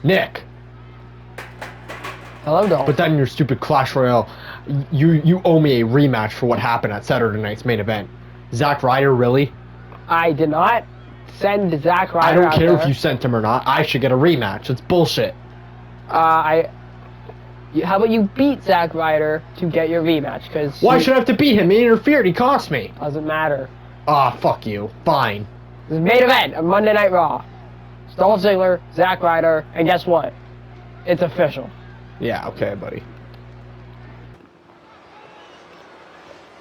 Nick. Hello, Dolph. But then your stupid Clash Royale, you owe me a rematch for what happened at Saturday night's main event. Zack Ryder, really? I did not send Zack Ryder. I don't care out if you sent him or not. I should get a rematch. It's bullshit. How about you beat Zack Ryder to get your rematch? Because why should I have to beat him? He interfered. He cost me. Doesn't matter. Ah, fuck you. Fine. This is main event of Monday Night Raw. It's Dolph Ziggler, Zack Ryder, and guess what? It's official. Yeah, okay, buddy.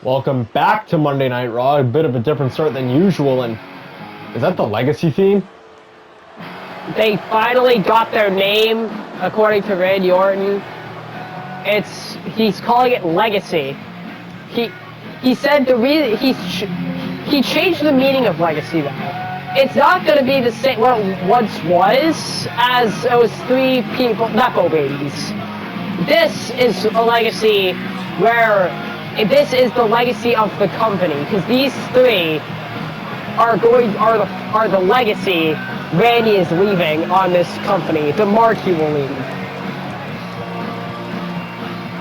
Welcome back to Monday Night Raw. A bit of a different start than usual, and is that the Legacy theme? They finally got their name, according to Randy Orton. He's calling it Legacy. He said the reason he changed the meaning of Legacy though. It's not going to be the same what it once was, as it was 3 people, Nepo babies. This is a legacy where this is the legacy of the company, because these 3 are the legacy Randy is leaving on this company. The mark he will leave.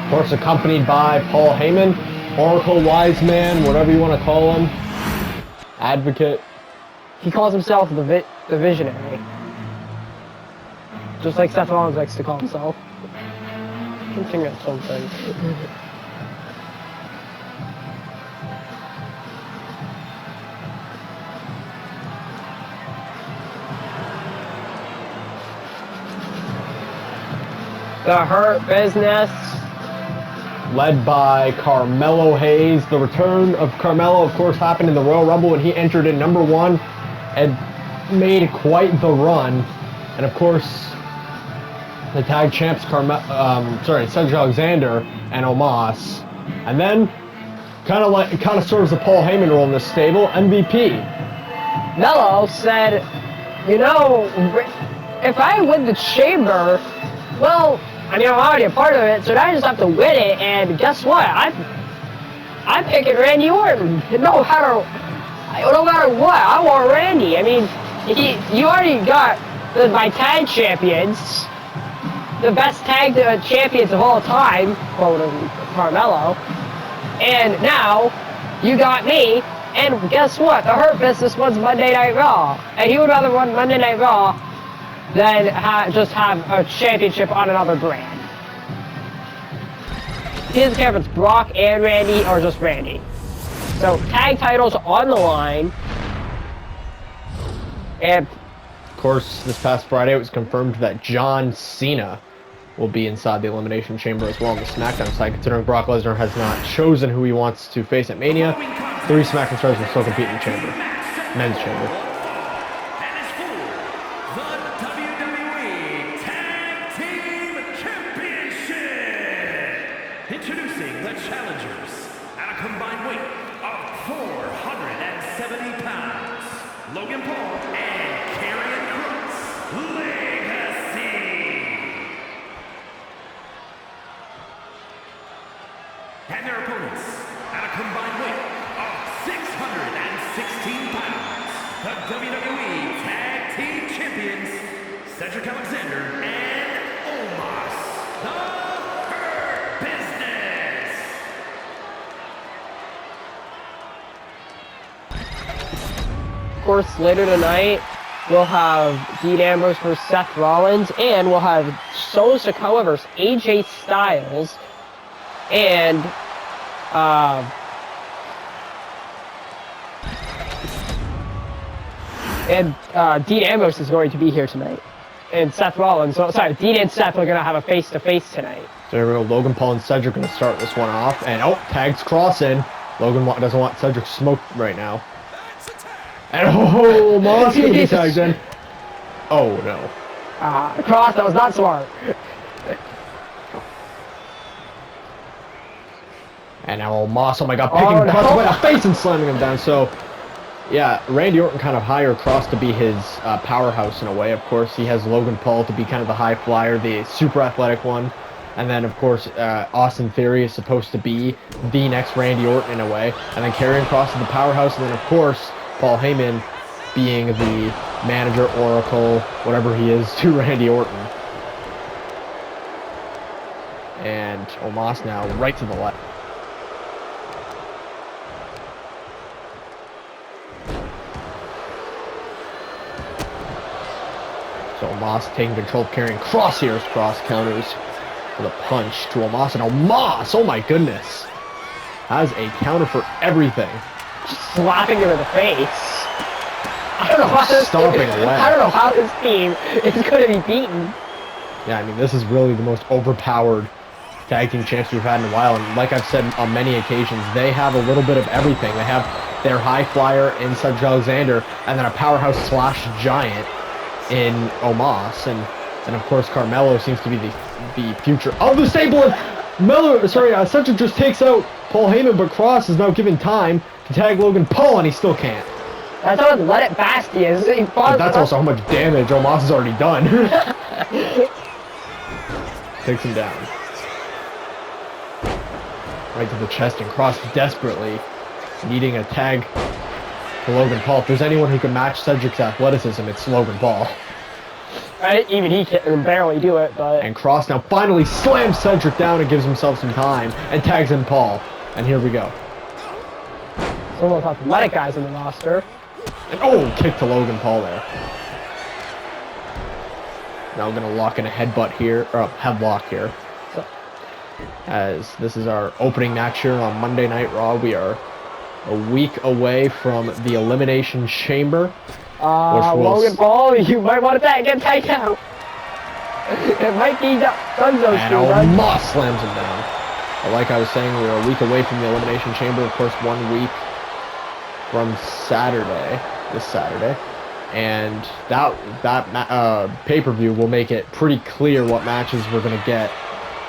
Of course, accompanied by Paul Heyman, Oracle Wise Man, whatever you want to call him, Advocate. He calls himself the Visionary. Just like Seth Rollins likes to call himself. I'm thinking of something. The Hurt Business. Led by Carmelo Hayes. The return of Carmelo, of course, happened in the Royal Rumble when he entered in #1 and made quite the run. And of course, the tag champs Cedric Alexander and Omos. And then, kind of serves the Paul Heyman role in this stable, MVP. Mello said, you know, if I win the Chamber, well, I mean, I'm already a part of it, so now I just have to win it, and guess what? I'm picking Randy Orton. No matter what, I want Randy. I mean, you already got my tag champions, the best tag champions of all time, quoting Carmelo, and now you got me, and guess what? The Hurt Business wins Monday Night Raw, and he would rather run Monday Night Raw than just have a championship on another brand. He doesn't care if it's Brock and Randy or just Randy. So tag titles on the line. And of course, this past Friday it was confirmed that John Cena will be inside the Elimination Chamber as well on the SmackDown side, considering Brock Lesnar has not chosen who he wants to face at Mania. 3 SmackDown stars will still compete in the Chamber. Men's Chamber. Introducing the challengers at a combined weight of 470 pounds, Logan Paul and Karrion Kross, Legacy. And their opponents at a combined weight of 616 pounds, the WWE Tag Team Champions, Cedric Alexander and Omos, the of course, later tonight, we'll have Dean Ambrose versus Seth Rollins, and we'll have Solo Sikoa versus AJ Styles, and Dean Ambrose is going to be here tonight, and Seth Rollins. So, sorry, Dean and Seth are going to have a face-to-face tonight. So there we go. Logan Paul and Cedric going to start this one off, and tags Cross in. Logan doesn't want Cedric smoked right now. And Moss gonna be tagged in. Oh no. Cross, that was not smart. And now Moss, oh my god, picking Cross by the face and slamming him down. So, yeah, Randy Orton kind of hired Cross to be his powerhouse in a way. Of course, he has Logan Paul to be kind of the high flyer, the super athletic one. And then, of course, Austin Theory is supposed to be the next Randy Orton in a way. And then Karrion Kross is the powerhouse. And then, of course, Paul Heyman being the manager, oracle, whatever he is, to Randy Orton. And Omos now right to the left. So Omos taking control, carrying Cross here's cross counters with a punch to Omos, and Omos, oh my goodness, has a counter for everything. Slapping him in the face. I don't know how this Stomping team, away. I don't know how this team is going to be beaten. Yeah, I mean, this is really the most overpowered tag team champs we've had in a while, and like I've said on many occasions, they have a little bit of everything. They have their high flyer in Cedric Alexander, and then a powerhouse slash giant in Omos, and of course Carmelo seems to be the future of the stable. And Cedric just takes out Paul Heyman, but Cross is now given time to tag Logan Paul, and he still can't. That's how let it past he is. But that's also how much damage Omos has already done. Takes him down. Right to the chest, and Cross desperately needing a tag to Logan Paul. If there's anyone who can match Cedric's athleticism, it's Logan Paul. Right? Even he can barely do it, but... And Cross now finally slams Cedric down and gives himself some time and tags in Paul. And here we go. Some of the most athletic guys in the roster. And oh, kick to Logan Paul there. Now we're gonna lock in a headbutt here, or a headlock here. So, As this is our opening match here on Monday Night Raw. We are a week away from the Elimination Chamber. Logan Paul, you might want to get tagged out. It might be Dunzo's And team, Omos slams him down. But like I was saying, we're a week away from the Elimination Chamber. Of course, 1 week from Saturday, this Saturday. And that pay-per-view will make it pretty clear what matches we're going to get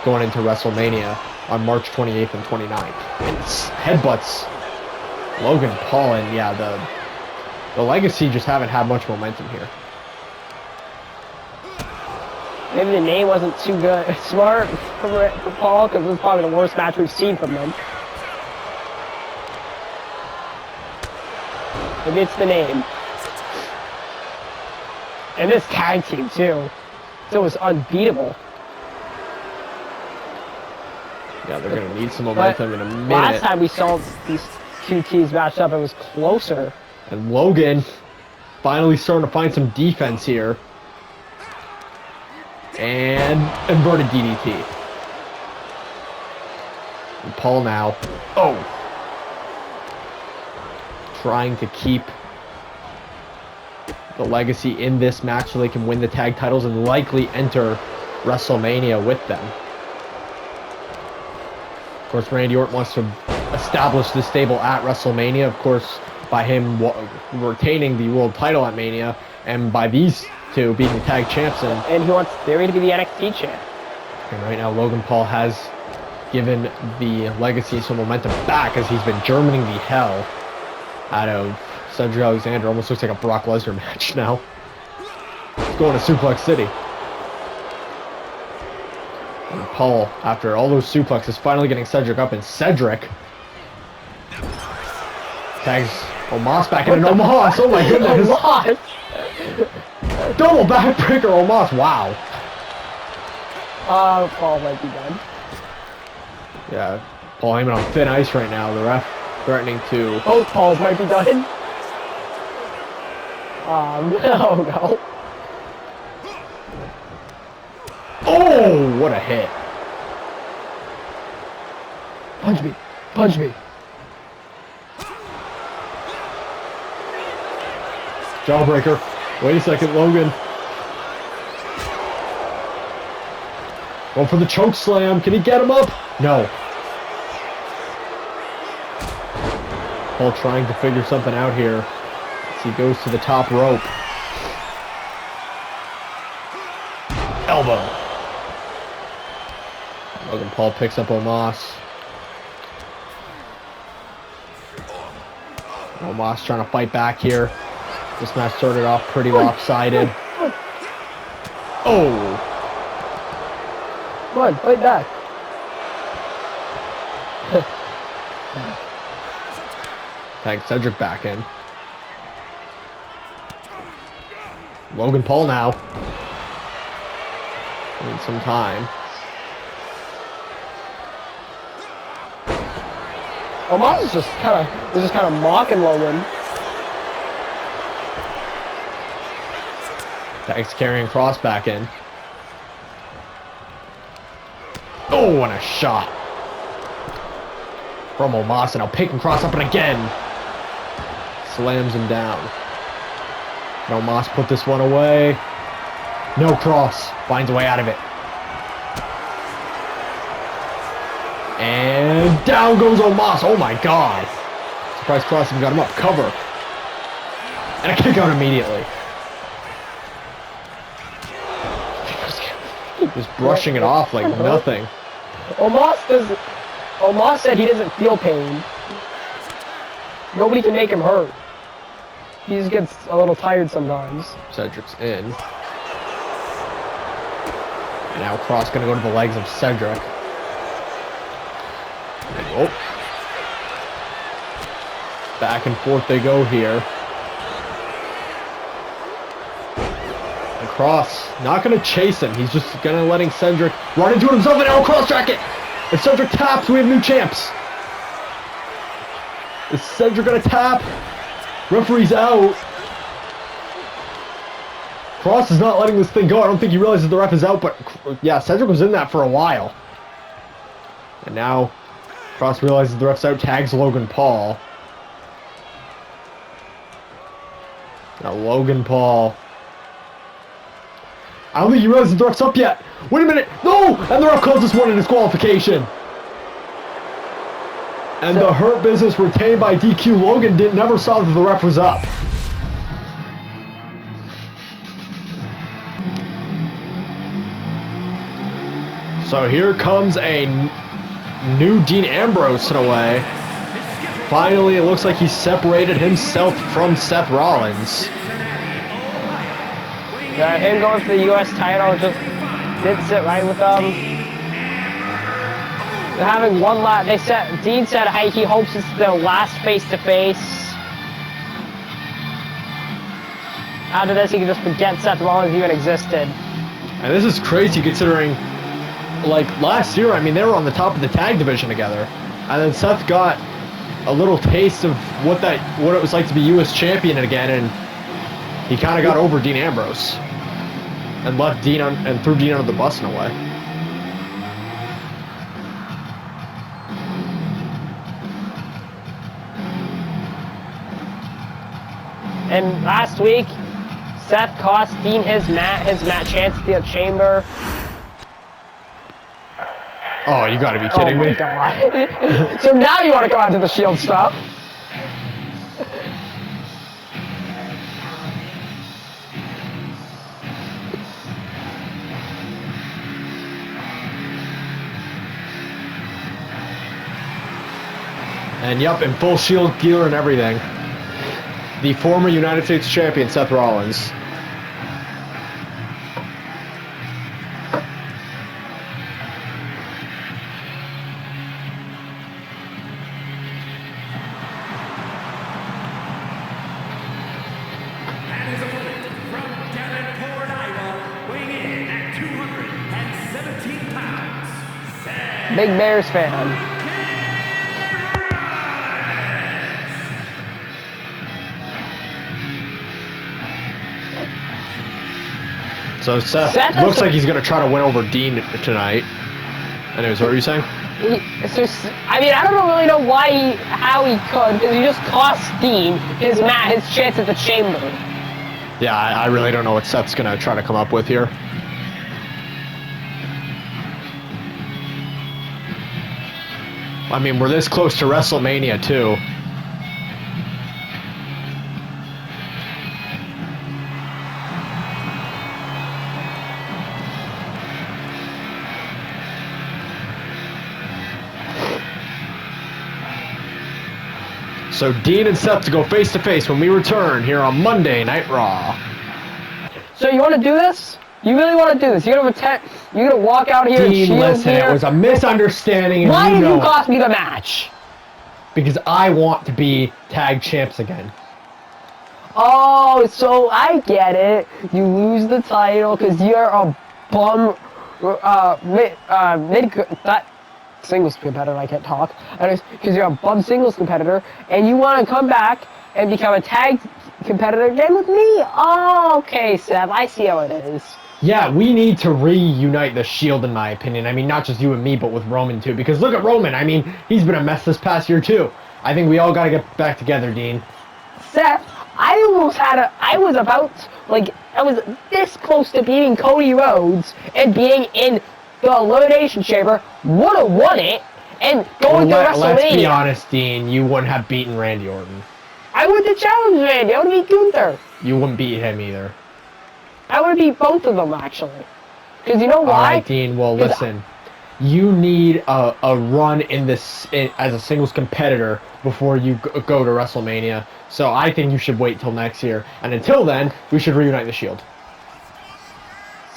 going into WrestleMania on March 28th and 29th. And it's headbutts Logan Paul, and yeah, the Legacy just haven't had much momentum here. Maybe the name wasn't too good. Smart for Paul, because this is probably the worst match we've seen from them. Maybe it's the name. And this tag team, too. It was unbeatable. Yeah, they're going to need some momentum in a minute. Last time we saw these two teams matched up, it was closer. And Logan finally starting to find some defense here. And inverted DDT. And Paul now. Oh! Trying to keep the Legacy in this match so they can win the tag titles and likely enter WrestleMania with them. Of course, Randy Orton wants to establish this stable at WrestleMania, of course, by him retaining the world title at Mania, and by these two being the tag champs. And he wants Theory to be the NXT champ. And right now, Logan Paul has given the Legacy some momentum back as he's been Germaning the hell out of Cedric Alexander. Almost looks like a Brock Lesnar match now. He's going to Suplex City. And Paul, after all those suplexes, finally getting Cedric up, and Cedric tags Omos back in, and Omos, oh my goodness. Omos! Double backbreaker Omos, wow. Paul might be done. Yeah, Paul Heyman on thin ice right now. The ref threatening to... Both Pauls might be done. Oh no. Oh, what a hit. Punch me. Punch me. Jawbreaker. Wait a second, Logan. Going for the choke slam. Can he get him up? No. Paul trying to figure something out here as he goes to the top rope. Elbow. Logan Paul picks up Omos. Omos trying to fight back here. This match started off pretty lopsided. Oh! Come on, fight back. Tag Cedric back in. Logan Paul now. Need some time. Omos is just kind of mocking Logan. Tag's carrying Cross back in. Oh, and a shot from Omos, and now picking Cross up and again. Slams him down. No, Omos put this one away. No, Cross finds a way out of it. And down goes Omos. Oh my god. Surprised Cross even got him up. Cover. And a kick out immediately. Just brushing it off like nothing. Omos said he doesn't feel pain. Nobody can make him hurt. He just gets a little tired sometimes. Cedric's in. And now Cross gonna go to the legs of Cedric. Oh. Back and forth they go here. And Cross not gonna chase him. He's just gonna letting Cedric run into it himself, and now Cross track it. If Cedric taps, we have new champs. Is Cedric gonna tap? Referee's out. Cross is not letting this thing go. I don't think he realizes the ref is out, but yeah, Cedric was in that for a while. And now Cross realizes the ref's out, tags Logan Paul. Now Logan Paul. I don't think he realizes the ref's up yet. Wait a minute. No! And the ref calls this one a disqualification. And the Hurt Business retained by DQ. Logan never saw that the ref was up. So here comes a new Dean Ambrose in a way. Finally, it looks like he separated himself from Seth Rollins. Yeah, him going for the U.S. title just didn't sit right with them. They're having one last. Dean said he hopes it's their last face-to-face. After this, he can just forget Seth Rollins even existed. And this is crazy considering, like, last year, I mean, they were on the top of the tag division together. And then Seth got a little taste of what it was like to be U.S. champion again, and he kind of got over Dean Ambrose. And left Dean and threw Dean under the bus in a way. And last week, Seth cost Dean his match chance at the Chamber. Oh, you gotta be kidding me. God. So now you want to come out to the Shield stuff. And yup, in full Shield gear and everything. The former United States champion, Seth Rollins. And his opponent from Davenport, Iowa, weighing in at 217 pounds, Seth Big Bears fan. So Seth looks like he's going to try to win over Dean tonight. Anyways, what were you saying? I mean, I don't really know how he could, because he just cost Dean his chance at the Chamber. Yeah, I really don't know what Seth's going to try to come up with here. I mean, we're this close to WrestleMania, too. So Dean and Seth to go face-to-face when we return here on Monday Night Raw. So you want to do this? You really want to do this? You're gonna walk out here Dean, and listen, here? it was a misunderstanding. And Why you did know you cost me the match? Because I want to be tag champs again. Oh, so I get it. You lose the title because you're a bum singles competitor, I can't talk. Because you're above singles competitor, and you want to come back and become a tag competitor again with me? Oh, okay, Seth, I see how it is. Yeah, we need to reunite the Shield, in my opinion. I mean, not just you and me, but with Roman, too. Because look at Roman. I mean, he's been a mess this past year, too. I think we all got to get back together, Dean. Seth, I was this close to beating Cody Rhodes and being in the Elimination Chamber, would have won it, and going to WrestleMania. Let's be honest, Dean. You wouldn't have beaten Randy Orton. I would have challenged Randy. I would have beat Gunther. You wouldn't beat him either. I would have beat both of them, actually. Because you know why? All right, Dean. Well, listen. You need a run in this as a singles competitor before you go to WrestleMania. So I think you should wait till next year. And until then, we should reunite the Shield.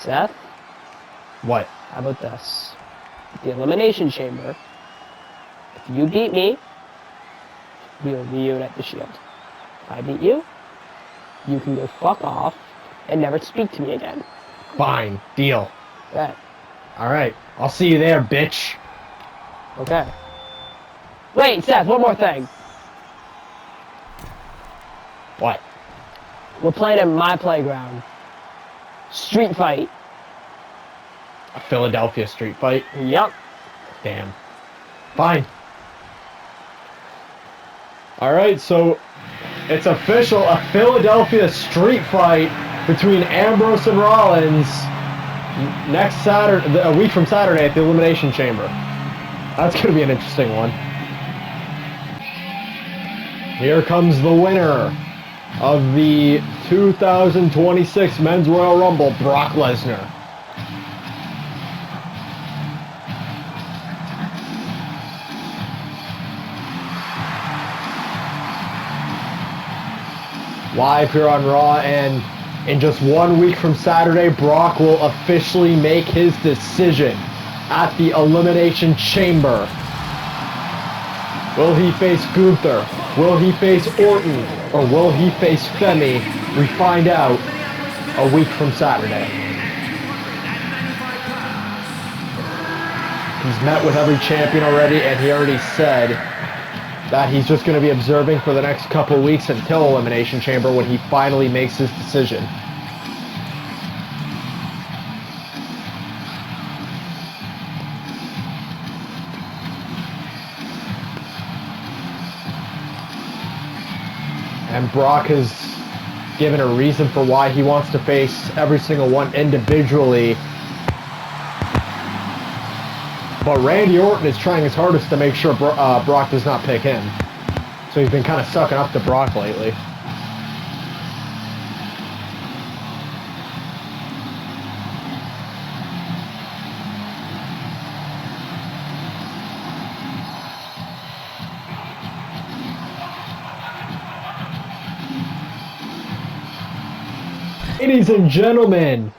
Seth? What? How about this? The Elimination Chamber. If you beat me, we'll reunite the Shield. If I beat you, you can go fuck off and never speak to me again. Fine. Deal. Okay. All right. I'll see you there, bitch. Okay. Wait, Seth, one more thing. What? We're playing in my playground. Street fight. A Philadelphia street fight? Yup. Damn. Fine. All right, so it's official. A Philadelphia street fight between Ambrose and Rollins next Saturday, a week from Saturday at the Elimination Chamber. That's going to be an interesting one. Here comes the winner of the 2026 Men's Royal Rumble, Brock Lesnar. Live here on Raw, and in just 1 week from Saturday, Brock will officially make his decision at the Elimination Chamber. Will he face Gunther? Will he face Orton? Or will he face Femi? We find out a week from Saturday. He's met with every champion already, and he already said that he's just going to be observing for the next couple weeks until Elimination Chamber when he finally makes his decision. And Brock has given a reason for why he wants to face every single one individually. But Randy Orton is trying his hardest to make sure Brock does not pick him. So he's been kind of sucking up to Brock lately. Ladies and gentlemen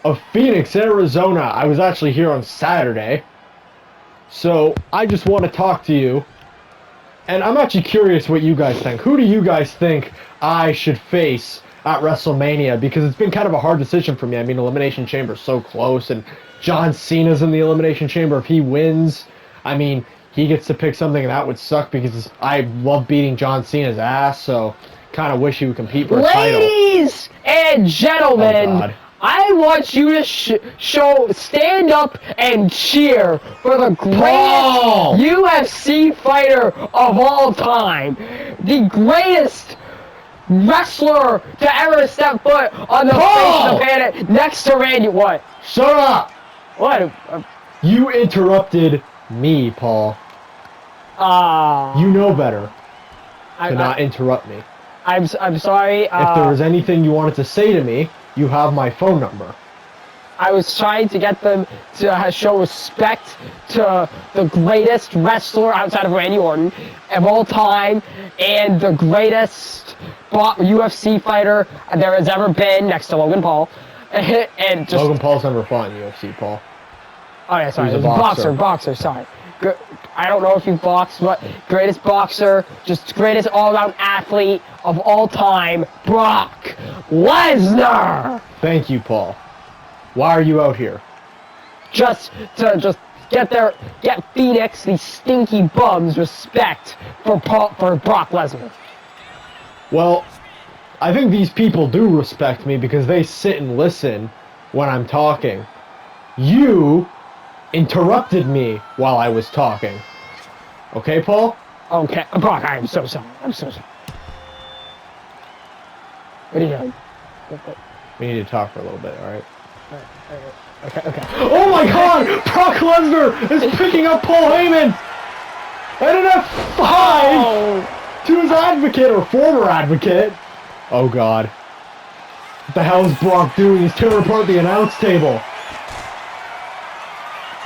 of Phoenix, Arizona, I was actually here on Saturday. So I just want to talk to you, and I'm actually curious what you guys think. Who do you guys think I should face at WrestleMania? Because it's been kind of a hard decision for me. I mean, Elimination Chamber's so close, and John Cena's in the Elimination Chamber. If he wins, I mean, he gets to pick something, and that would suck because I love beating John Cena's ass, so kind of wish he would compete for a title. Ladies and gentlemen, Oh, God. I want you to stand up and cheer for the greatest Paul! UFC fighter of all time. The greatest wrestler to ever step foot on the face of the planet next to Randy. What? Shut up! What? You interrupted me, Paul. You know better to not interrupt me. I'm sorry. If there was anything you wanted to say to me, you have my phone number. I was trying to get them to show respect to the greatest wrestler outside of Randy Orton of all time and the greatest UFC fighter there has ever been next to Logan Paul. And just, Logan Paul's never fought in UFC, Paul. oh yeah, sorry, He's a boxer, sorry. I don't know if you boxed, but greatest boxer, just greatest all-around athlete of all time, Brock Lesnar. Thank you, Paul. Why are you out here? Just to get Phoenix, these stinky bums, respect for Brock Lesnar. Well, I think these people do respect me because they sit and listen when I'm talking. You interrupted me while I was talking. Okay, Paul? Okay, Brock, I am so sorry. I'm so sorry. What are you doing? We need to talk for a little bit, alright? Okay. Oh my god! Brock Lesnar is picking up Paul Heyman! And an F5 Oh! to his advocate, or former advocate. Oh god. What the hell is Brock doing? He's tearing apart the announce table.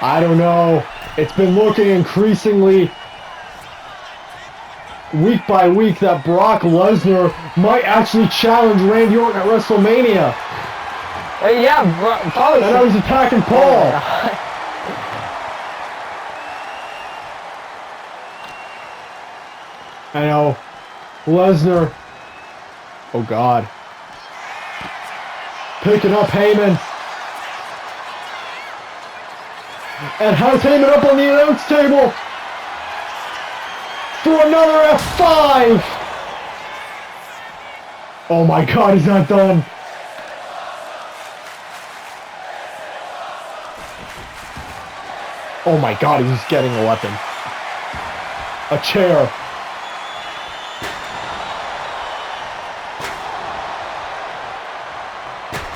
I don't know. It's been looking increasingly week by week that Brock Lesnar might actually challenge Randy Orton at WrestleMania. Yeah, Paul. And I was attacking Paul. I know. Lesnar. Oh god. Picking up Heyman. And has Heyman up on the announce table. For another F5. Oh my god, he's not done. Oh my god, he's getting a weapon. A chair.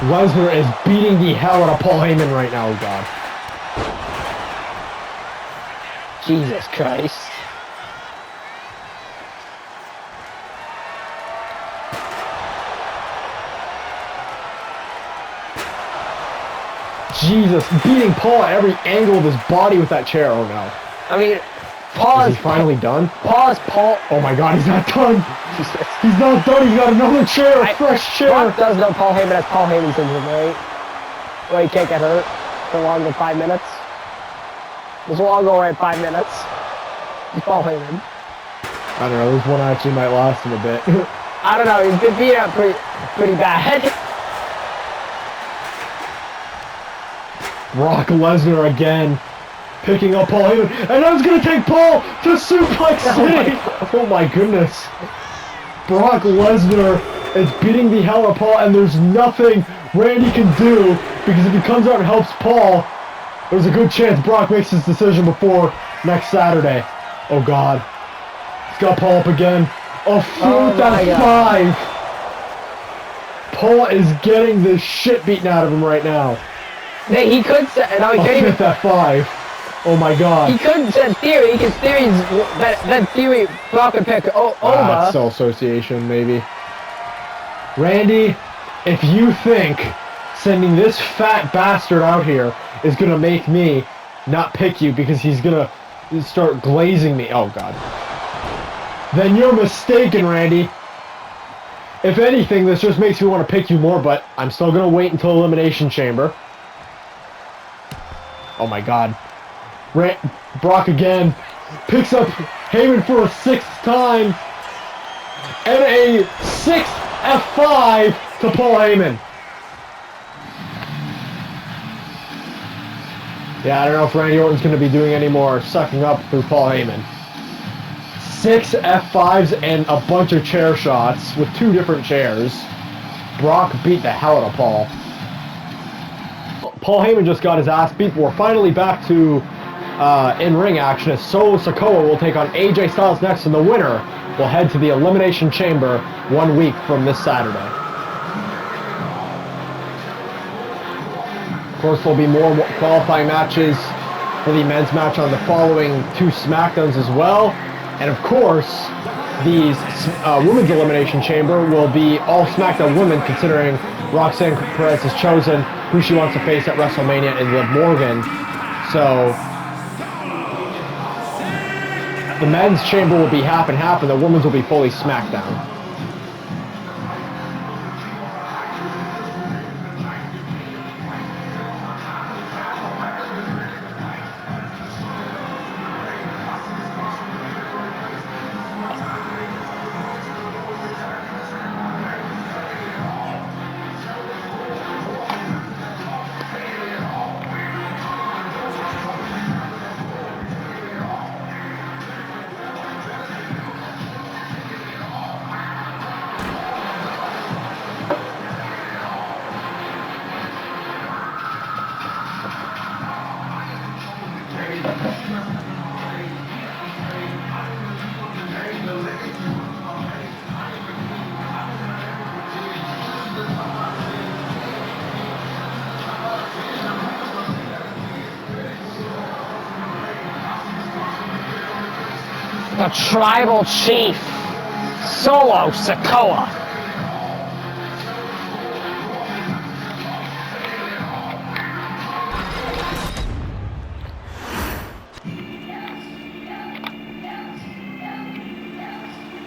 Lesnar is beating the hell out of Paul Heyman right now, oh god. Jesus Christ. Jesus, beating Paul at every angle of his body with that chair. Oh no. I mean, Paul Is he finally done? Paul. Oh my god, he's not done. He's not done. He's got another chair, a fresh chair. Brock does know Paul Heyman has Paul Heyman syndrome, right? Well, he can't get hurt for longer than 5 minutes. This will all go right 5 minutes. He's Paul Heyman. I don't know. This one actually might last him a bit. I don't know. He's been beat up pretty bad. Brock Lesnar again, picking up Paul Heyman, and I was gonna take Paul to Suplex City. Oh my goodness. Brock Lesnar is beating the hell out of Paul, and there's nothing Randy can do, because if he comes out and helps Paul, there's a good chance Brock makes his decision before next Saturday. Oh god. He's got Paul up again. A fourth and 5. Paul is getting the shit beaten out of him right now. He could say, no, he A couldn't even. fifth at 5. Oh my god. He couldn't say theory, because theory's that theory Brock would pick over. Cell association, maybe. Randy, if you think sending this fat bastard out here is gonna make me not pick you because he's gonna start glazing me, oh god, then you're mistaken, Randy. If anything, this just makes me want to pick you more, but I'm still gonna wait until Elimination Chamber. Oh my god. Brock again picks up Heyman for a 6th time. And a 6th F5 to Paul Heyman. Yeah, I don't know if Randy Orton's going to be doing any more sucking up through Paul Heyman. 6 F5s and a bunch of chair shots with 2 different chairs. Brock beat the hell out of Paul. Paul Heyman just got his ass beat, but we're finally back to in-ring action as Solo Sikoa will take on AJ Styles next, and the winner will head to the Elimination Chamber 1 week from this Saturday. Of course, there'll be more qualifying matches for the men's match on the following 2 SmackDowns as well. And of course, the Women's Elimination Chamber will be all SmackDown women, considering Roxanne Perez has chosen who she wants to face at WrestleMania in Liv Morgan. So the men's chamber will be half and half, and the women's will be fully SmackDown. the tribal chief, Solo Sikoa.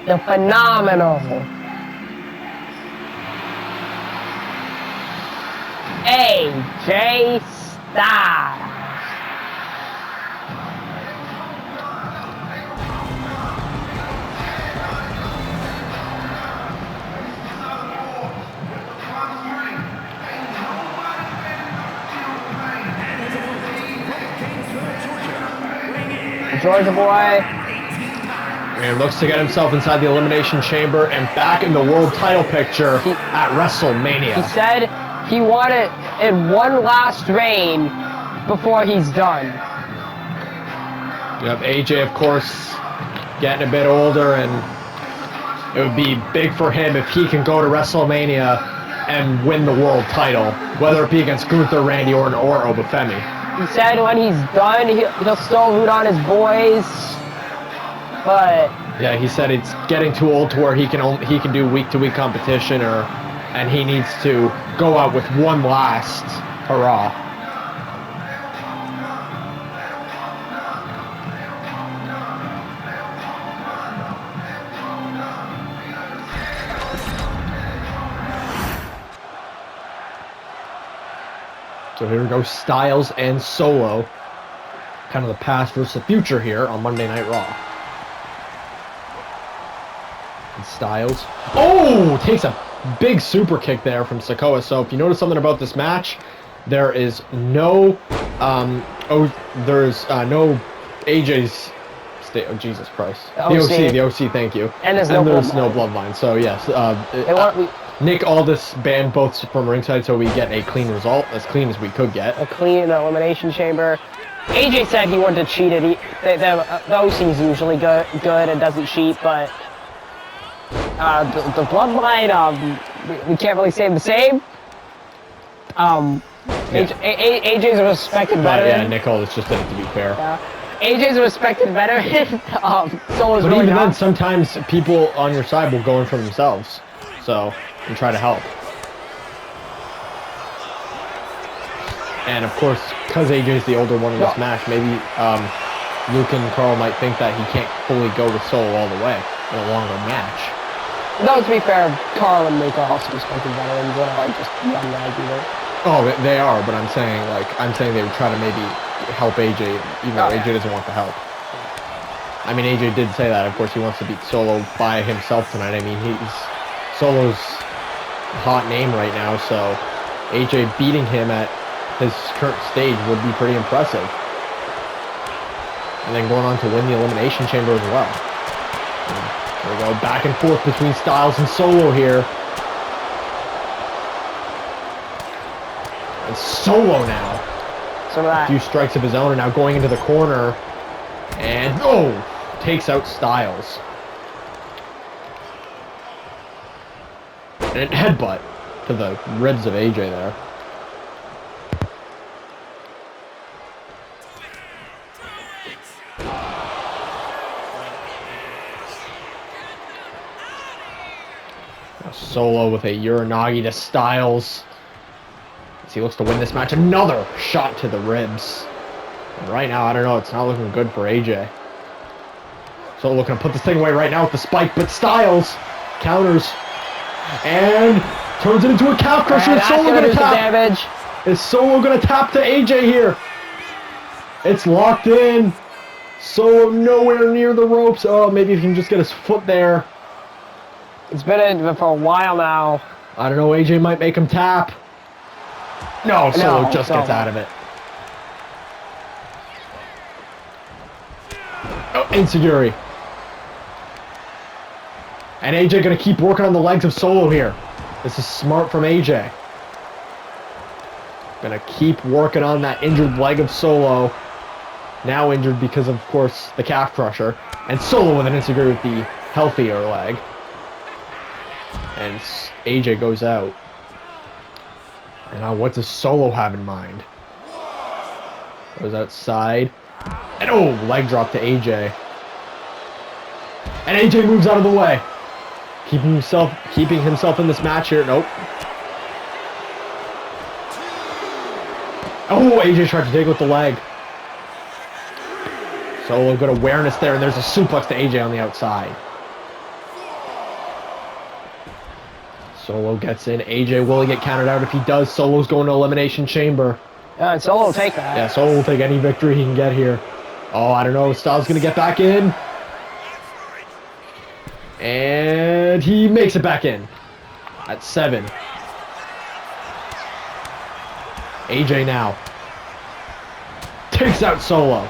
The phenomenal AJ Styles. Georgia boy. And looks to get himself inside the Elimination Chamber and back in the world title picture at WrestleMania. He said he wanted it one last reign before he's done. You have AJ, of course, getting a bit older, and it would be big for him if he can go to WrestleMania and win the world title, whether it be against Gunther, Randy Orton, or Obafemi. He said when he's done, he'll still root on his boys, but yeah, he said it's getting too old to where he can do week-to-week competition, and he needs to go out with one last hurrah. So here we go, Styles and Solo. Kind of the past versus the future here on Monday Night Raw. And Styles. Oh! Takes a big super kick there from Sikoa. So if you notice something about this match, there is no no AJ's oh Jesus Christ. The OC, thank you. And there's no bloodline. So yes, Nick Aldis banned both from ringside, so we get a clean result, as clean as we could get. A clean Elimination Chamber. AJ said he wanted to cheat it. The OC's usually good and doesn't cheat, but the bloodline, we can't really say the same. AJ's a respected veteran. Yeah, Nick Aldis just did it to be fair. AJ's a respected veteran. Solo's but really even not. then, sometimes people on your side will go in for themselves, and try to help. And of course, because AJ's the older one in this match, maybe Luke and Carl might think that he can't fully go with Solo all the way in a longer match. No, to be fair, Carl and Luke are also respected veterans. They're not just young guys either. Oh, they are, but I'm saying they would try to maybe help AJ, even though AJ doesn't want the help. I mean, AJ did say that. Of course, he wants to beat Solo by himself tonight. I mean, Solo's a hot name right now, so AJ beating him at his current stage would be pretty impressive. And then going on to win the Elimination Chamber as well. There we go, back and forth between Styles and Solo here. And Solo now. A few strikes of his own, and now going into the corner. And, takes out Styles. And a headbutt to the ribs of AJ there. Solo with a Uranagi to Styles. As he looks to win this match. Another shot to the ribs. And right now, I don't know, it's not looking good for AJ. Solo looking to put this thing away right now with the spike, but Styles counters. And turns it into a calf crusher. Is Solo going to tap? Is Solo going to tap to AJ here? It's locked in. Solo nowhere near the ropes. Oh, maybe if he can just get his foot there. It's been in for a while now. I don't know, AJ might make him tap. No, Solo just gets out of it. Oh, Insecurity. And AJ gonna keep working on the legs of Solo here. This is smart from AJ. Gonna keep working on that injured leg of Solo. Now injured because, of course, the calf crusher. And Solo with an Insecurity with the healthier leg. And AJ goes out. And now what does Solo have in mind? Goes outside. And leg drop to AJ. And AJ moves out of the way. Keeping himself in this match here. Nope. Oh, AJ tried to take it with the leg. Solo good awareness there, and there's a suplex to AJ on the outside. Solo gets in. AJ will get counted out. If he does, Solo's going to Elimination Chamber. Yeah, and Solo will take that. Yeah, Solo will take any victory he can get here. Oh, I don't know. Styles going to get back in. And he makes it back in. At 7. AJ now. Takes out Solo.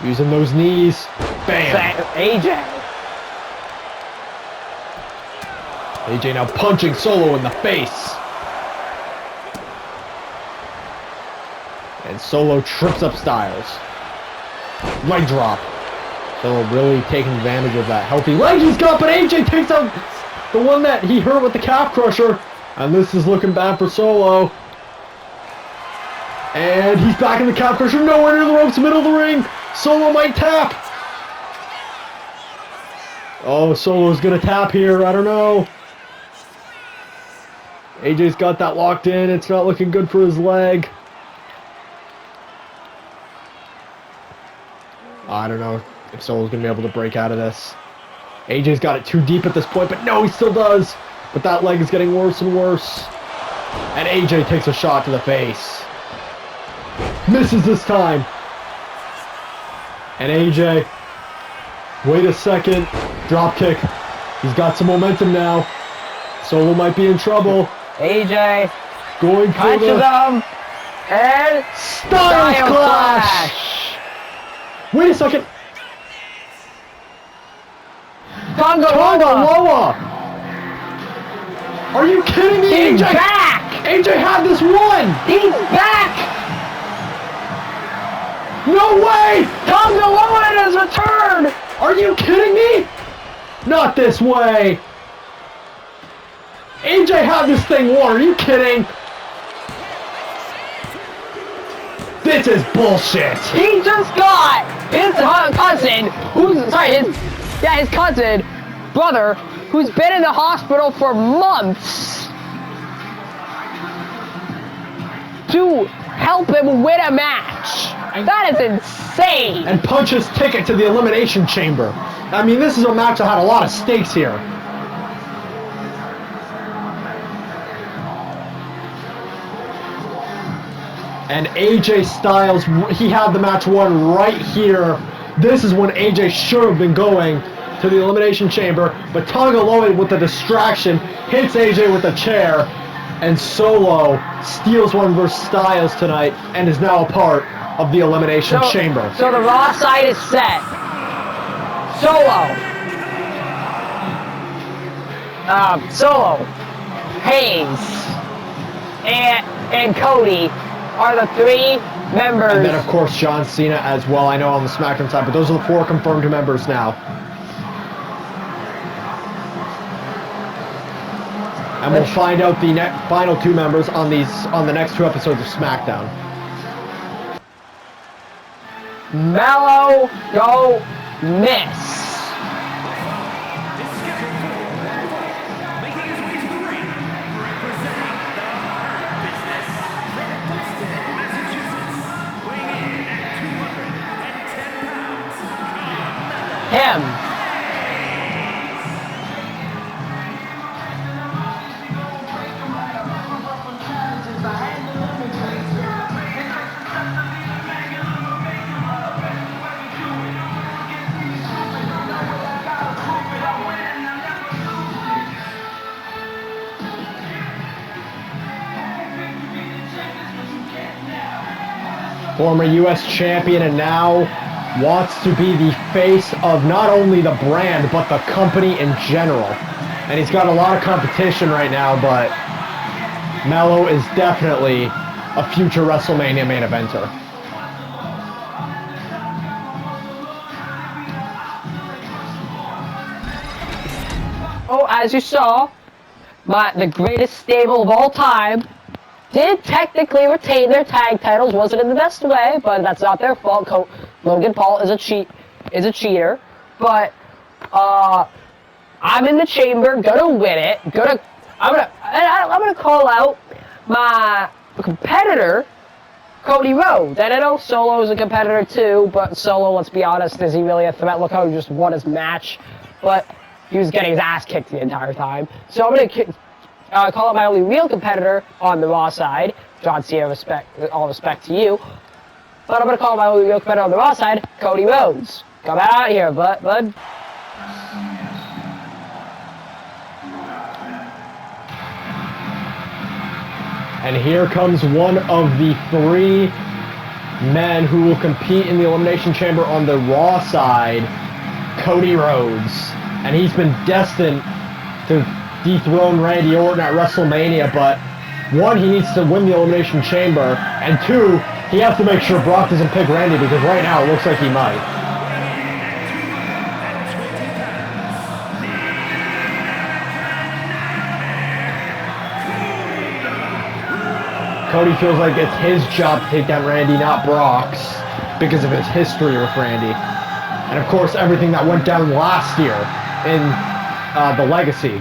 Using those knees. Bam. AJ. AJ now punching Solo in the face. And Solo trips up Styles. Leg drop. Solo really taking advantage of that healthy leg he's got, but AJ takes out the one that he hurt with the calf crusher. And this is looking bad for Solo. And he's back in the calf crusher. Nowhere near the ropes, middle of the ring. Solo might tap. Oh, Solo's gonna tap here. I don't know. AJ's got that locked in. It's not looking good for his leg. I don't know if Solo's gonna be able to break out of this. AJ's got it too deep at this point, but no, he still does. But that leg is getting worse and worse. And AJ takes a shot to the face. Misses this time. And AJ, wait a second, drop kick. He's got some momentum now. Solo might be in trouble. AJ going for punches him, and Styles Clash. Wait a second. Tonga Loa. Are you kidding me? He's AJ back. AJ had this one. He's back. No way! Tonga Loa has returned! Are you kidding me? Not this way! AJ had this thing won, are you kidding? This is bullshit! He just got his cousin, his cousin, brother, who's been in the hospital for months, to help him win a match. That is insane! And punch his ticket to the Elimination Chamber. I mean, this is a match that had a lot of stakes here. And AJ Styles, he had the match won right here. This is when AJ should have been going to the Elimination Chamber, but Tonga Loa with the distraction hits AJ with a chair, and Solo steals one versus Styles tonight and is now a part of the Elimination Chamber. So the Raw side is set. Solo, Haynes, and Cody are the 3 members. And then, of course, John Cena as well, I know on the SmackDown side, but those are the 4 confirmed members now. And we'll find out the final 2 members on the next 2 episodes of SmackDown. Mellow, go, miss. Making his way to the ring, representing the Hurt Business from Boston, Massachusetts, weighing in at 210 pounds, Him. Former U.S. champion and now wants to be the face of not only the brand, but the company in general. And he's got a lot of competition right now, but Mello is definitely a future WrestleMania main eventer. Oh, as you saw, the greatest stable of all time did technically retain their tag titles. Wasn't in the best way, but that's not their fault. Logan Paul is a cheat. is a cheater, but I'm in the chamber, gonna win it. I'm gonna call out my competitor, Cody Rhodes. And I know Solo is a competitor too, but Solo, let's be honest, is he really a threat? Look how he just won his match, but he was getting his ass kicked the entire time. So I'm gonna call out my only real competitor on the Raw side. John Cena, all respect to you. But I'm gonna call out my only real competitor on the Raw side, Cody Rhodes. Come out here, bud. And here comes one of the 3 men who will compete in the Elimination Chamber on the Raw side, Cody Rhodes. And he's been destined to dethrone Randy Orton at WrestleMania, but 1, he needs to win the Elimination Chamber, and 2, he has to make sure Brock doesn't pick Randy, because right now it looks like he might. Cody feels like it's his job to take down Randy, not Brock's, because of his history with Randy. And of course, everything that went down last year in the Legacy.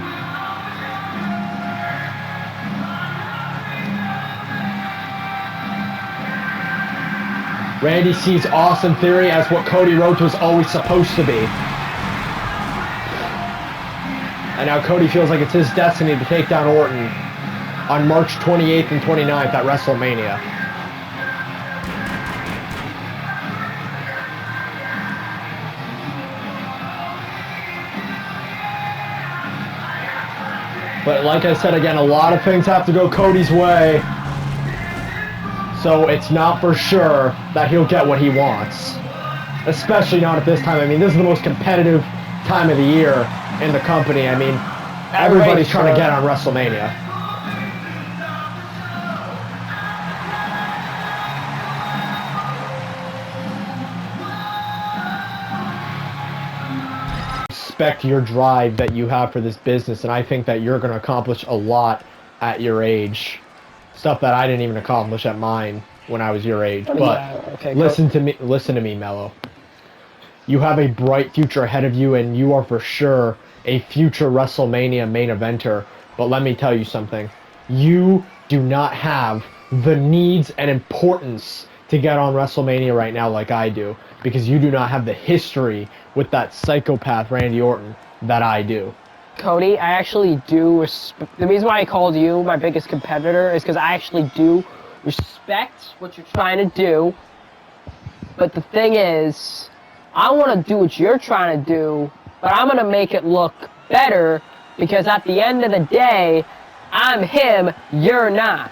Randy sees Austin Theory as what Cody Rhodes was always supposed to be. And now Cody feels like it's his destiny to take down Orton on March 28th and 29th at WrestleMania. But like I said again, a lot of things have to go Cody's way. So it's not for sure that he'll get what he wants. Especially not at this time. I mean, this is the most competitive time of the year in the company. I mean, everybody's trying to get on WrestleMania. Respect your drive that you have for this business, and I think that you're going to accomplish a lot at your age. Stuff that I didn't even accomplish at mine when I was your age. But okay, listen to me, Mello. You have a bright future ahead of you, and you are for sure a future WrestleMania main eventer. But let me tell you something. You do not have the needs and importance to get on WrestleMania right now like I do, because you do not have the history with that psychopath Randy Orton that I do. Cody, I actually do the reason why I called you my biggest competitor is because I actually do respect what you're trying to do. But the thing is, I want to do what you're trying to do, but I'm going to make it look better, because at the end of the day, I'm him, you're not.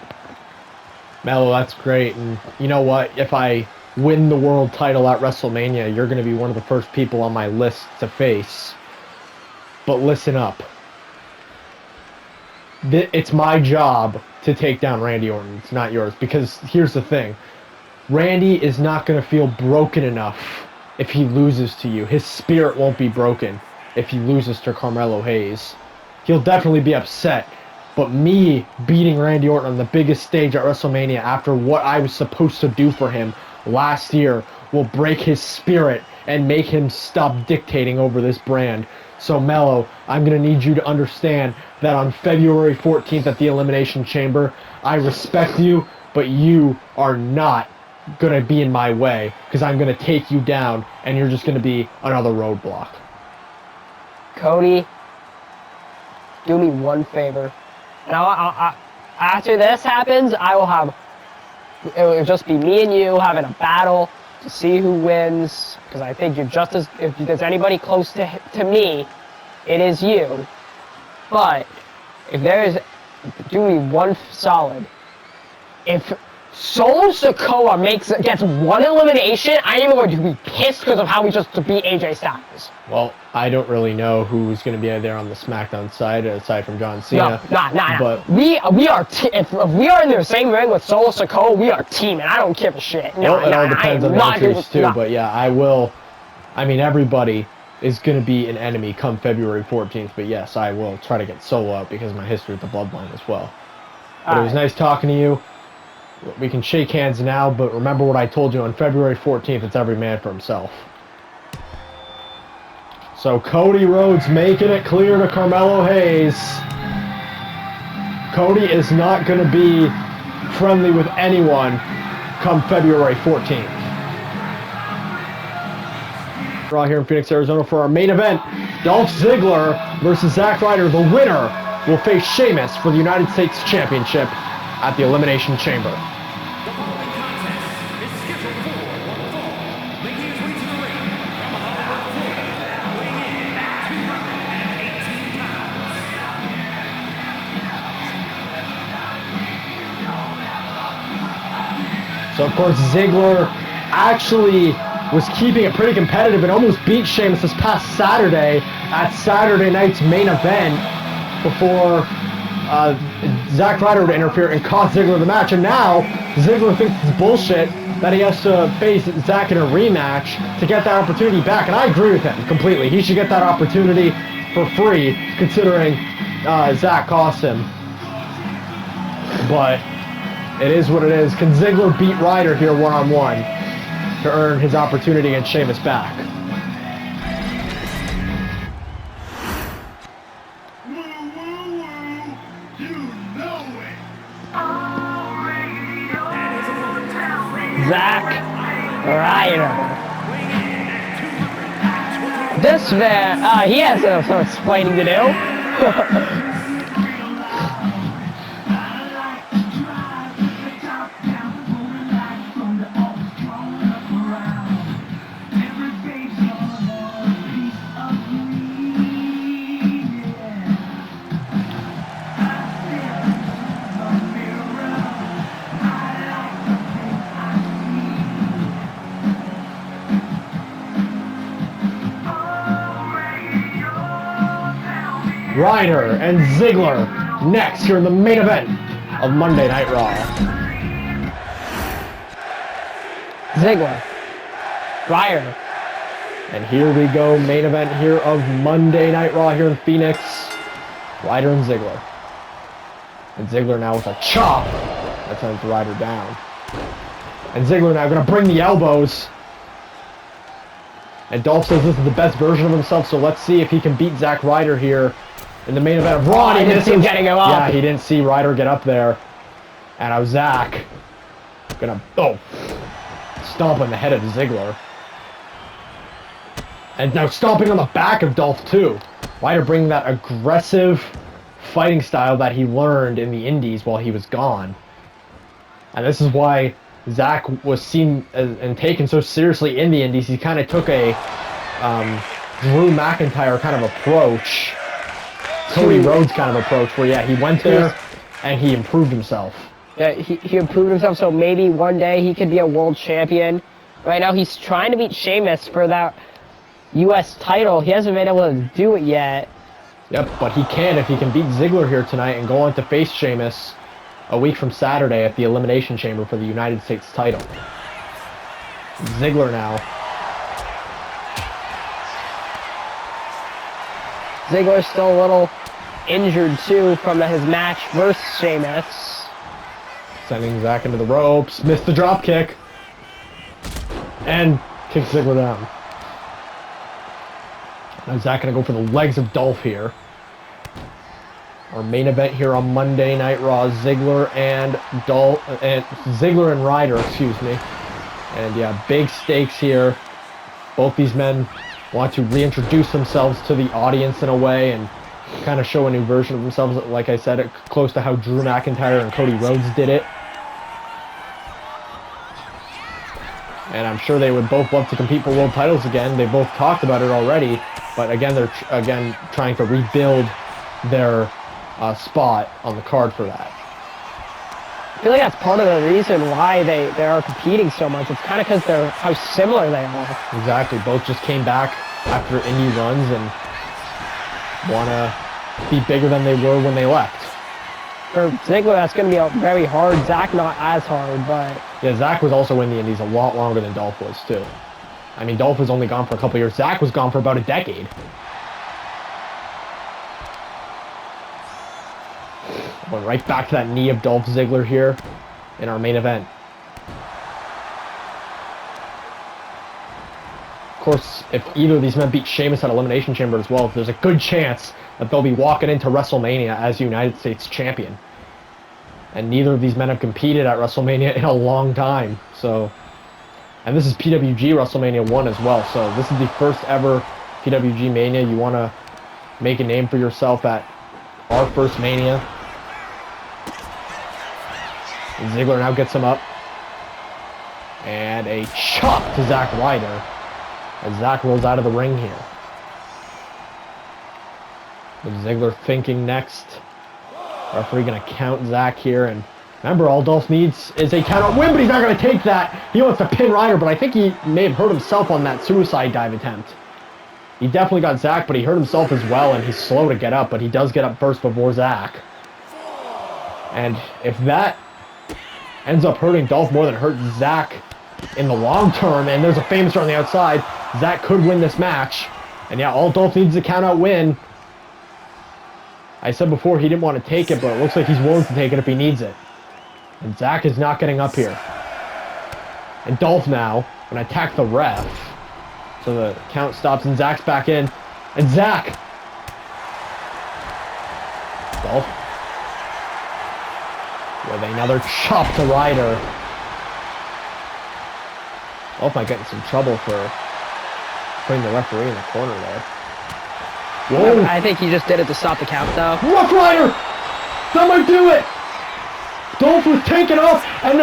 Mello, that's great. And you know what? If I win the world title at WrestleMania, you're going to be one of the first people on my list to face. But listen up. It's my job to take down Randy Orton. It's not yours. Because here's the thing. Randy is not going to feel broken enough if he loses to you. His spirit won't be broken if he loses to Carmelo Hayes. He'll definitely be upset. But me beating Randy Orton on the biggest stage at WrestleMania after what I was supposed to do for him last year will break his spirit and make him stop dictating over this brand. So Mello, I'm going to need you to understand that on February 14th at the Elimination Chamber, I respect you, but you are not going to be in my way, because I'm going to take you down, and you're just going to be another roadblock. Cody, do me one favor. And after this happens, it will just be me and you having a battle to see who wins, because I think you're just as, if there's anybody close to me, it is you. But if do me one solid. If Solo Sikoa gets one elimination, I am going to be pissed because of how we just beat AJ Styles. Well, I don't really know who's going to be there on the SmackDown side, aside from John Cena. No. But we are if we are in the same ring with Solo Sikoa, we are teaming. I don't give a shit. It all depends on the entries too. But yeah, I will. I mean, everybody is going to be an enemy come February 14th. But yes, I will try to get Solo out because of my history with the Bloodline as well. But it was nice talking to you. We can shake hands now, but remember what I told you on February 14th. It's every man for himself. So Cody Rhodes making it clear to Carmelo Hayes. Cody is not going to be friendly with anyone come February 14th. Raw here in Phoenix, Arizona for our main event. Dolph Ziggler versus Zack Ryder. The winner will face Sheamus for the United States Championship at the Elimination Chamber. The following contest is scheduled for one fall. Making his way to the ring from Hollywood, Florida, weighing in at 218 pounds. So, of course, Ziggler actually was keeping it pretty competitive and almost beat Sheamus this past Saturday at Saturday night's main event before Zack Ryder would interfere and cost Ziggler the match. And now Ziggler thinks it's bullshit that he has to face Zack in a rematch to get that opportunity back. And I agree with him completely. He should get that opportunity for free, considering Zack cost him. But it is what it is. Can Ziggler beat Ryder here one-on-one to earn his opportunity against Sheamus back? Zack Ryder. This man, he has some explaining to do. Ryder and Ziggler next here in the main event of Monday Night Raw. Ziggler. Ryder. And here we go, main event here of Monday Night Raw here in Phoenix. Ryder and Ziggler. And Ziggler now with a chop. That sends Ryder down. And Ziggler now going to bring the elbows. And Dolph says this is the best version of himself, so let's see if he can beat Zack Ryder here in the main event of Raw. He didn't see him getting him up. Yeah, he didn't see Ryder get up there. And now Zack gonna stomp on the head of Ziggler. And now stomping on the back of Dolph too. Ryder bringing that aggressive fighting style that he learned in the Indies while he was gone. And this is why Zack was seen and taken so seriously in the Indies. He kind of took a Drew McIntyre kind of approach, Cody Rhodes kind of approach, where yeah, he went there and he improved himself. Yeah, he improved himself, so maybe one day he could be a world champion. Right now he's trying to beat Sheamus for that U.S. title. He hasn't been able to do it yet. Yep, but he can if he can beat Ziggler here tonight and go on to face Sheamus a week from Saturday at the Elimination Chamber for the United States title. Ziggler now. Ziggler's still a little injured too from his match versus Sheamus. Sending Zack into the ropes. Missed the drop kick. And kicks Ziggler down. Now Zack gonna go for the legs of Dolph here. Our main event here on Monday Night Raw, Ziggler and Ziggler and Ryder, excuse me. And yeah, big stakes here. Both these men want to reintroduce themselves to the audience in a way and kind of show a new version of themselves, like I said, close to how Drew McIntyre and Cody Rhodes did it. And I'm sure they would both love to compete for world titles again. They both talked about it already, but again, they're trying to rebuild their spot on the card for that. I feel like that's part of the reason why they are competing so much. It's kind of because they're how similar they are. Exactly. Both just came back after indie runs and want to be bigger than they were when they left. For Ziggler, that's going to be very hard. Zack not as hard, but... Yeah, Zack was also in the indies a lot longer than Dolph was, too. I mean, Dolph was only gone for a couple years. Zack was gone for about a decade. Going right back to that knee of Dolph Ziggler here in our main event. Of course, if either of these men beat Sheamus at Elimination Chamber as well, there's a good chance that they'll be walking into WrestleMania as United States Champion. And neither of these men have competed at WrestleMania in a long time. So, and this is PWG WrestleMania 1 as well. So this is the first ever PWG Mania. You want to make a name for yourself at our first Mania. And Ziggler now gets him up. And a chop to Zack Ryder as Zack rolls out of the ring here. With Ziggler thinking next. Referee going to count Zack here. And remember, all Dolph needs is a count-out win, but he's not going to take that. He wants to pin Ryder, but I think he may have hurt himself on that suicide dive attempt. He definitely got Zack, but he hurt himself as well, and he's slow to get up, but he does get up first before Zack. And if that ends up hurting Dolph more than it hurts Zack in the long term, and there's a famous on the outside, Zack could win this match. And yeah, all Dolph needs is a count-out win. I said before he didn't want to take it, but it looks like he's willing to take it if he needs it. And Zack is not getting up here. And Dolph now going to attack the ref. So the count stops and Zack's back in. And Zack! Dolph. With another chop to Ryder. Dolph might get in some trouble for putting the referee in the corner there. Whoa. I think he just did it to stop the count, though. Rough Rider! That might do it! Dolph was taken off and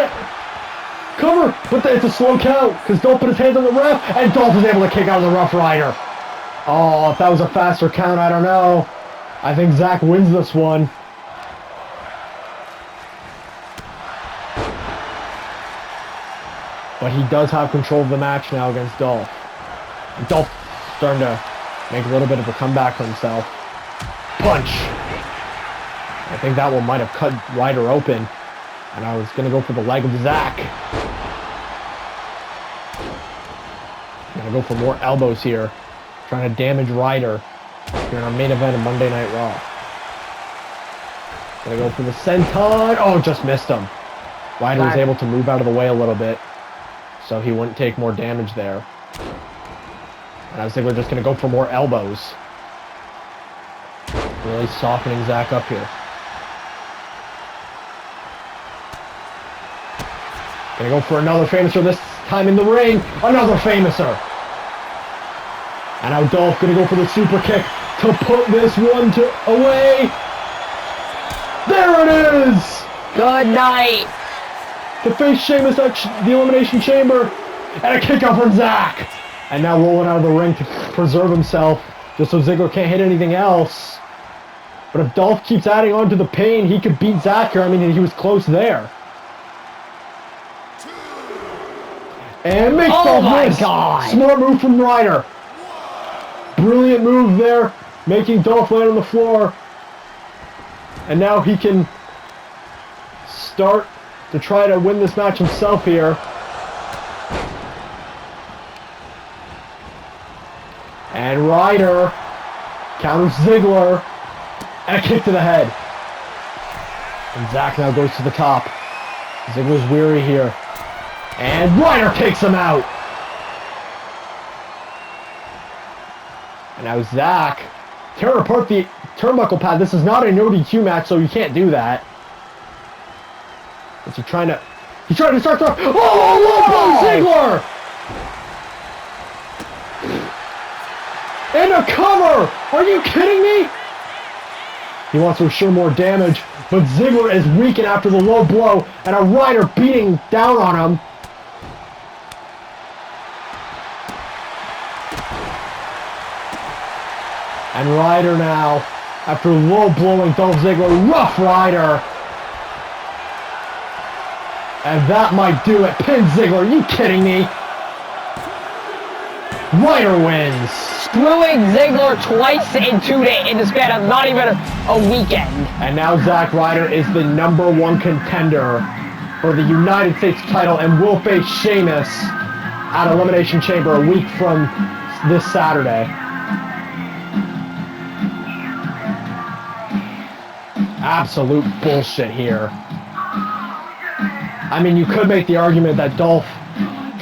cover, but it's a slow count because Dolph put his hands on the ref and Dolph was able to kick out of the Rough Rider. Oh, if that was a faster count, I don't know. I think Zack wins this one. But he does have control of the match now against Dolph. And Dolph starting to make a little bit of a comeback for himself. Punch! I think that one might have cut Ryder open. And I was going to go for the leg of Zack. Going to go for more elbows here. Trying to damage Ryder here in our main event of Monday Night Raw. Going to go for the senton. Oh, just missed him. Ryder was able to move out of the way a little bit, so he wouldn't take more damage there. And I think we're just going to go for more elbows. Really softening Zack up here. Gonna go for another Famouser, this time in the ring. Another Famouser. And now Dolph gonna go for the super kick to put this one away. There it is! Good night. To face Sheamus at the Elimination Chamber. And a kick out from Zack. And now rolling out of the ring to preserve himself, just so Ziggler can't hit anything else. But if Dolph keeps adding on to the pain, he could beat Zack here. I mean, he was close there. And makes Dolph miss. God. Smart move from Ryder. Brilliant move there, making Dolph land on the floor. And now he can start to try to win this match himself here. And Ryder counters Ziggler. And a kick to the head. And Zack now goes to the top. Ziggler's weary here. And Ryder takes him out. And now Zack tearing apart the turnbuckle pad. This is not a no DQ match, so you can't do that. But he's trying to start the... Oh, Ziggler! And a cover! Are you kidding me? He wants to assure more damage, but Ziggler is weakened after the low blow, and a Ryder beating down on him. And Ryder now, after low blowing Dolph Ziggler, Rough Ryder. And that might do it. Pin Ziggler, are you kidding me? Ryder wins. Screwing Ziggler twice in the span of not even a weekend. And now Zack Ryder is the #1 contender for the United States title and will face Sheamus at Elimination Chamber a week from this Saturday. Absolute bullshit here. I mean, you could make the argument that Dolph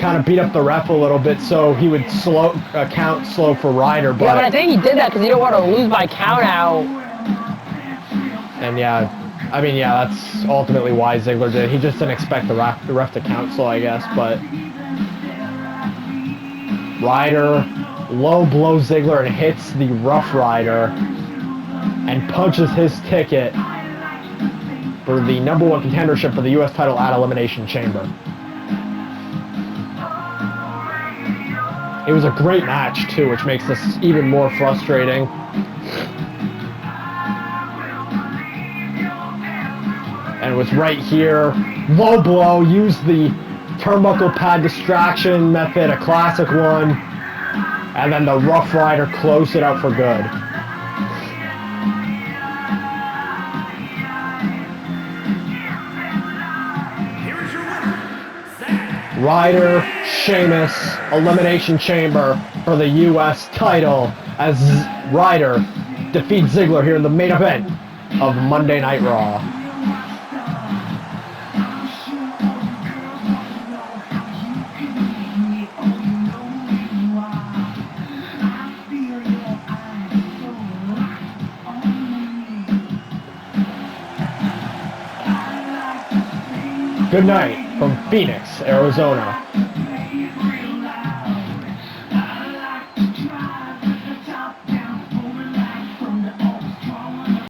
kind of beat up the ref a little bit so he would count slow for Ryder. Yeah, but I think he did that because he didn't want to lose by count out. And yeah, I mean, yeah, that's ultimately why Ziggler did it. He just didn't expect the ref to count slow, I guess. But Ryder low blows Ziggler and hits the Rough Rider and punches his ticket for the #1 contendership for the U.S. title at Elimination Chamber. It was a great match, too, which makes this even more frustrating. And it was right here. Low blow, used the turnbuckle pad distraction method, a classic one. And then the Rough Rider closed it out for good. Ryder, Sheamus, Elimination Chamber for the U.S. title as Ryder defeats Ziggler here in the main event of Monday Night Raw. Good night from Phoenix, Arizona.